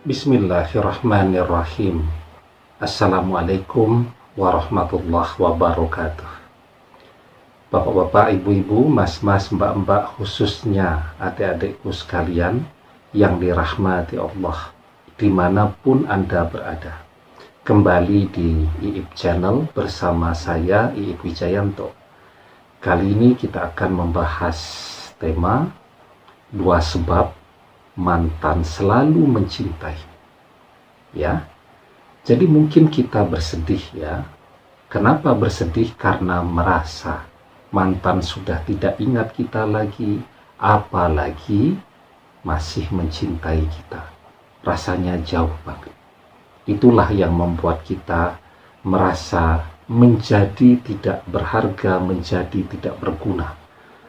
Bismillahirrahmanirrahim. Assalamualaikum warahmatullahi wabarakatuh. Bapak-bapak, ibu-ibu, mas-mas, mbak-mbak, khususnya adik-adikku sekalian yang dirahmati Allah, dimanapun Anda berada. Kembali di IIP Channel bersama saya, IIP Wijayanto. Kali ini kita akan membahas tema 2 sebab mantan selalu mencintai. Ya, jadi mungkin kita bersedih ya. Kenapa bersedih? Karena merasa mantan sudah tidak ingat kita lagi, apalagi masih mencintai kita. Rasanya jauh banget. Itulah yang membuat kita merasa menjadi tidak berharga, menjadi tidak berguna.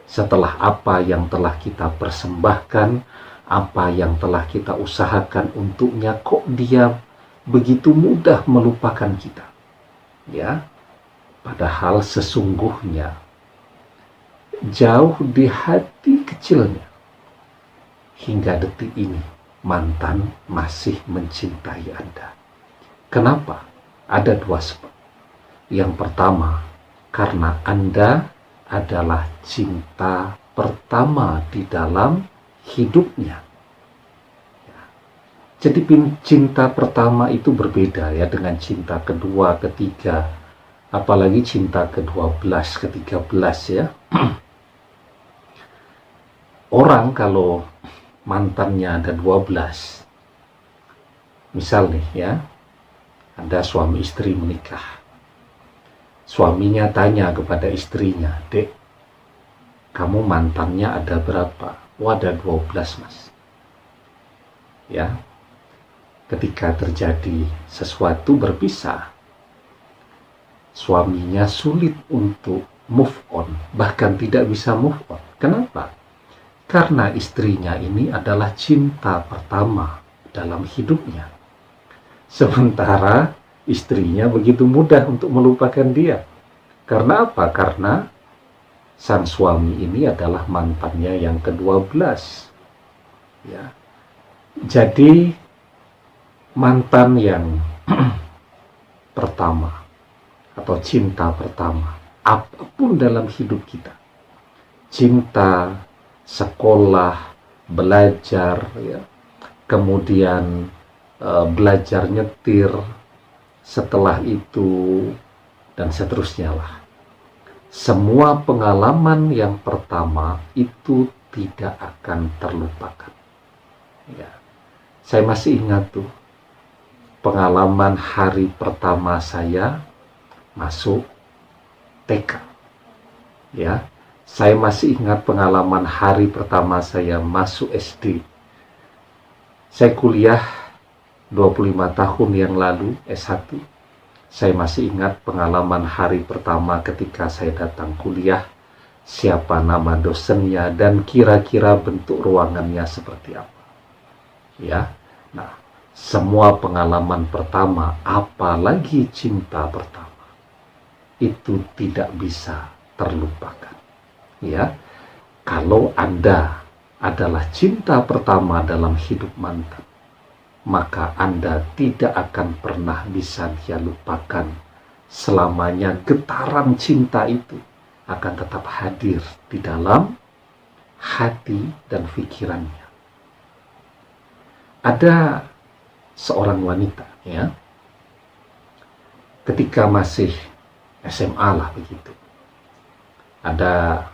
Setelah apa yang telah kita persembahkan, apa yang telah kita usahakan untuknya, kok dia begitu mudah melupakan kita. Ya, padahal sesungguhnya jauh di hati kecilnya hingga detik ini mantan masih mencintai Anda. Kenapa? Ada 2 sebab. Yang pertama, karena Anda adalah cinta pertama di dalam hidupnya. Jadi cinta pertama itu berbeda ya dengan cinta kedua, ketiga, apalagi cinta ke-12, ke-13 ya. Orang kalau mantannya ada 12, misal nih ya, ada suami istri menikah. Suaminya tanya kepada istrinya, "Dek, kamu mantannya ada berapa?" "Oh, ada 12 mas." Ya, ketika terjadi sesuatu berpisah, suaminya sulit untuk move on, bahkan tidak bisa move on. Kenapa? Karena istrinya ini adalah cinta pertama dalam hidupnya. Sementara istrinya begitu mudah untuk melupakan dia. Karena apa? Karena sang suami ini adalah mantannya yang ke-12. Ya. Jadi mantan yang pertama atau cinta pertama, apapun dalam hidup kita, cinta, sekolah, belajar, ya, kemudian belajar nyetir, setelah itu dan seterusnya lah. Semua pengalaman yang pertama itu tidak akan terlupakan. Ya. Saya masih ingat tuh pengalaman hari pertama saya masuk TK. Ya, saya masih ingat pengalaman hari pertama saya masuk SD. Saya kuliah 25 tahun yang lalu, S1. Saya masih ingat pengalaman hari pertama ketika saya datang kuliah, siapa nama dosennya, dan kira-kira bentuk ruangannya seperti apa. Ya, nah, semua pengalaman pertama, apalagi cinta pertama, itu tidak bisa terlupakan. Ya, kalau Anda adalah cinta pertama dalam hidup mantan, maka Anda tidak akan pernah bisa dia lupakan. Selamanya getaran cinta itu akan tetap hadir di dalam hati dan pikirannya. Ada seorang wanita ya, ketika masih SMA lah begitu, ada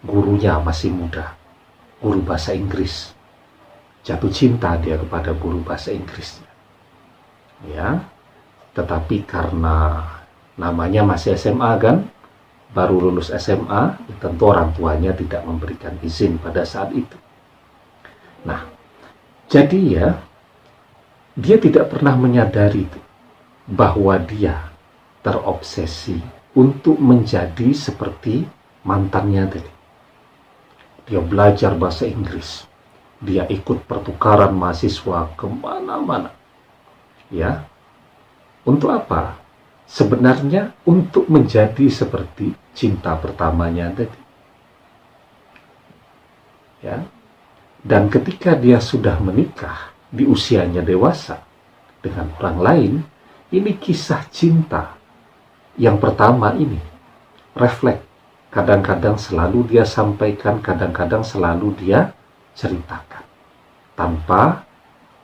gurunya masih muda, guru bahasa Inggris. Jatuh cinta dia kepada guru bahasa Inggrisnya. Ya, tetapi karena namanya masih SMA kan, baru lulus SMA, tentu orang tuanya tidak memberikan izin pada saat itu. Nah, jadi ya, dia tidak pernah menyadari itu, bahwa dia terobsesi untuk menjadi seperti mantannya tadi. Dia belajar bahasa Inggris. Dia ikut pertukaran mahasiswa kemana-mana. Ya, untuk apa? Sebenarnya untuk menjadi seperti cinta pertamanya tadi. Ya, dan ketika dia sudah menikah, di usianya dewasa dengan orang lain, ini kisah cinta yang pertama ini refleks. Kadang-kadang selalu dia sampaikan, kadang-kadang selalu dia ceritakan tanpa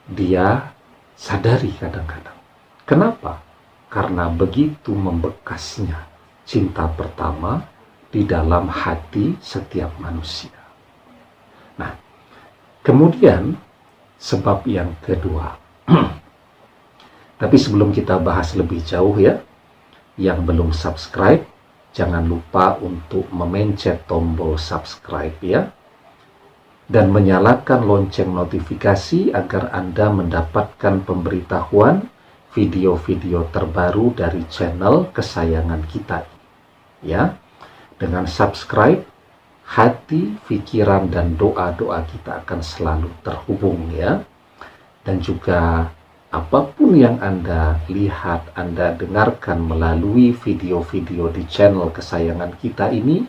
dia sadari kadang-kadang. Kenapa? Karena begitu membekasnya cinta pertama di dalam hati setiap manusia. Nah, kemudian sebab yang kedua. Tapi sebelum kita bahas lebih jauh ya, yang belum subscribe, jangan lupa untuk memencet tombol subscribe ya, dan menyalakan lonceng notifikasi agar Anda mendapatkan pemberitahuan video-video terbaru dari channel kesayangan kita ya. Dengan subscribe, hati, pikiran, dan doa-doa kita akan selalu terhubung ya. Dan juga apapun yang Anda lihat, Anda dengarkan melalui video-video di channel kesayangan kita ini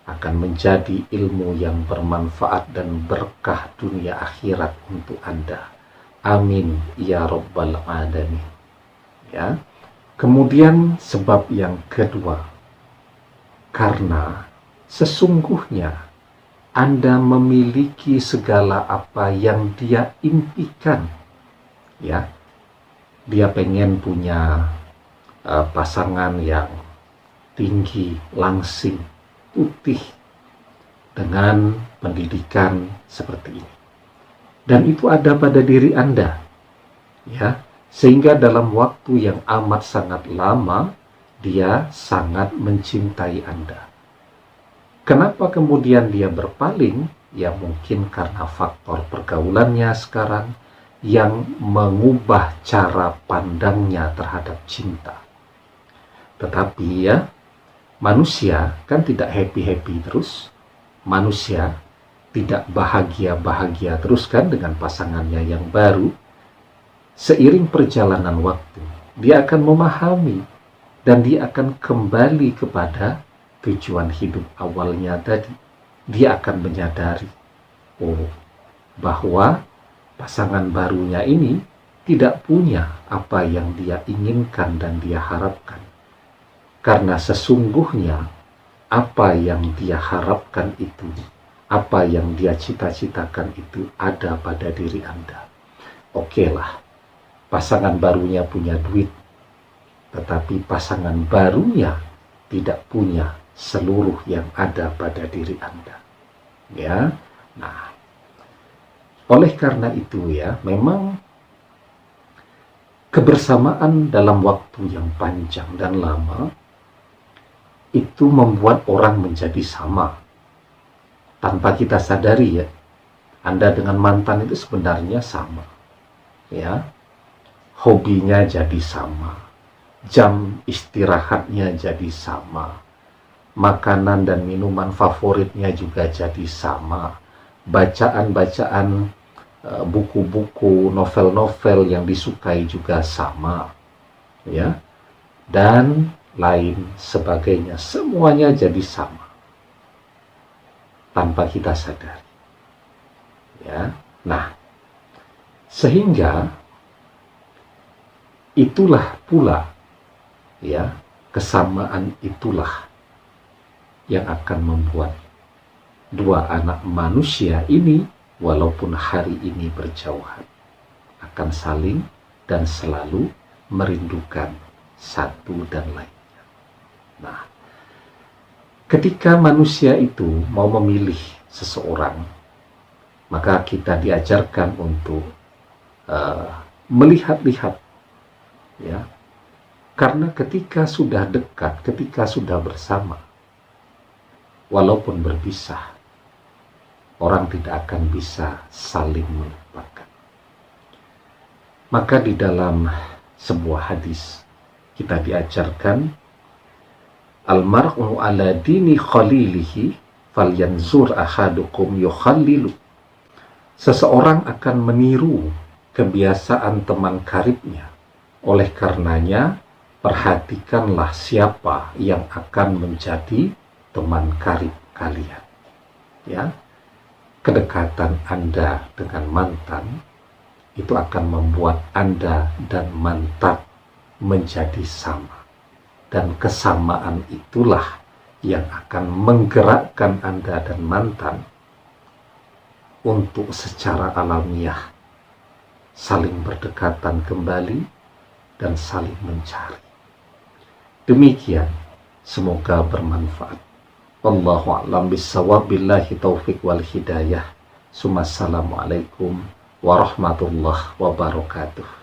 akan menjadi ilmu yang bermanfaat dan berkah dunia akhirat untuk Anda. Amin ya rabbal alamin. Ya. Kemudian sebab yang kedua, karena sesungguhnya Anda memiliki segala apa yang dia impikan. Ya, dia pengen punya pasangan yang tinggi, langsing, putih, dengan pendidikan seperti ini. Dan itu ada pada diri Anda. Ya, sehingga dalam waktu yang amat sangat lama, dia sangat mencintai Anda. Kenapa kemudian dia berpaling? Ya mungkin karena faktor pergaulannya sekarang yang mengubah cara pandangnya terhadap cinta. Tetapi ya, manusia kan tidak happy-happy terus. Manusia tidak bahagia-bahagia terus kan dengan pasangannya yang baru. Seiring perjalanan waktu, dia akan memahami dan dia akan kembali kepada tujuan hidup awalnya tadi. Dia akan menyadari, bahwa pasangan barunya ini tidak punya apa yang dia inginkan dan dia harapkan. Karena sesungguhnya apa yang dia harapkan itu, apa yang dia cita-citakan itu ada pada diri Anda. Oke lah, pasangan barunya punya duit, tetapi pasangan barunya tidak punya seluruh yang ada pada diri Anda. Ya, nah, oleh karena itu ya, memang kebersamaan dalam waktu yang panjang dan lama itu membuat orang menjadi sama. Tanpa kita sadari ya, Anda dengan mantan itu sebenarnya sama. Ya, hobinya jadi sama, jam istirahatnya jadi sama, makanan dan minuman favoritnya juga jadi sama, bacaan-bacaan buku-buku, novel-novel yang disukai juga sama, ya, dan lain sebagainya, semuanya jadi sama tanpa kita sadari, ya. Nah, sehingga itulah pula, ya, kesamaan itulah yang akan membuat dua anak manusia ini, walaupun hari ini berjauhan, akan saling dan selalu merindukan satu dan lainnya. Nah, ketika manusia itu mau memilih seseorang, maka kita diajarkan untuk melihat-lihat, ya, karena ketika sudah dekat, ketika sudah bersama, walaupun berpisah, orang tidak akan bisa saling melupakan. Maka di dalam sebuah hadis kita diajarkan, almar'u ala dini khalilihi falyanzur ahadukum yukhallilu. Seseorang akan meniru kebiasaan teman karibnya. Oleh karenanya, perhatikanlah siapa yang akan menjadi teman karib kalian. Ya, kedekatan Anda dengan mantan itu akan membuat Anda dan mantan menjadi sama. Dan kesamaan itulah yang akan menggerakkan Anda dan mantan untuk secara alamiah saling berdekatan kembali dan saling mencari. Demikian, semoga bermanfaat. Wallahu a'lam bishawab, billahi taufik wal hidayah. Assalamualaikum warahmatullahi wabarakatuh.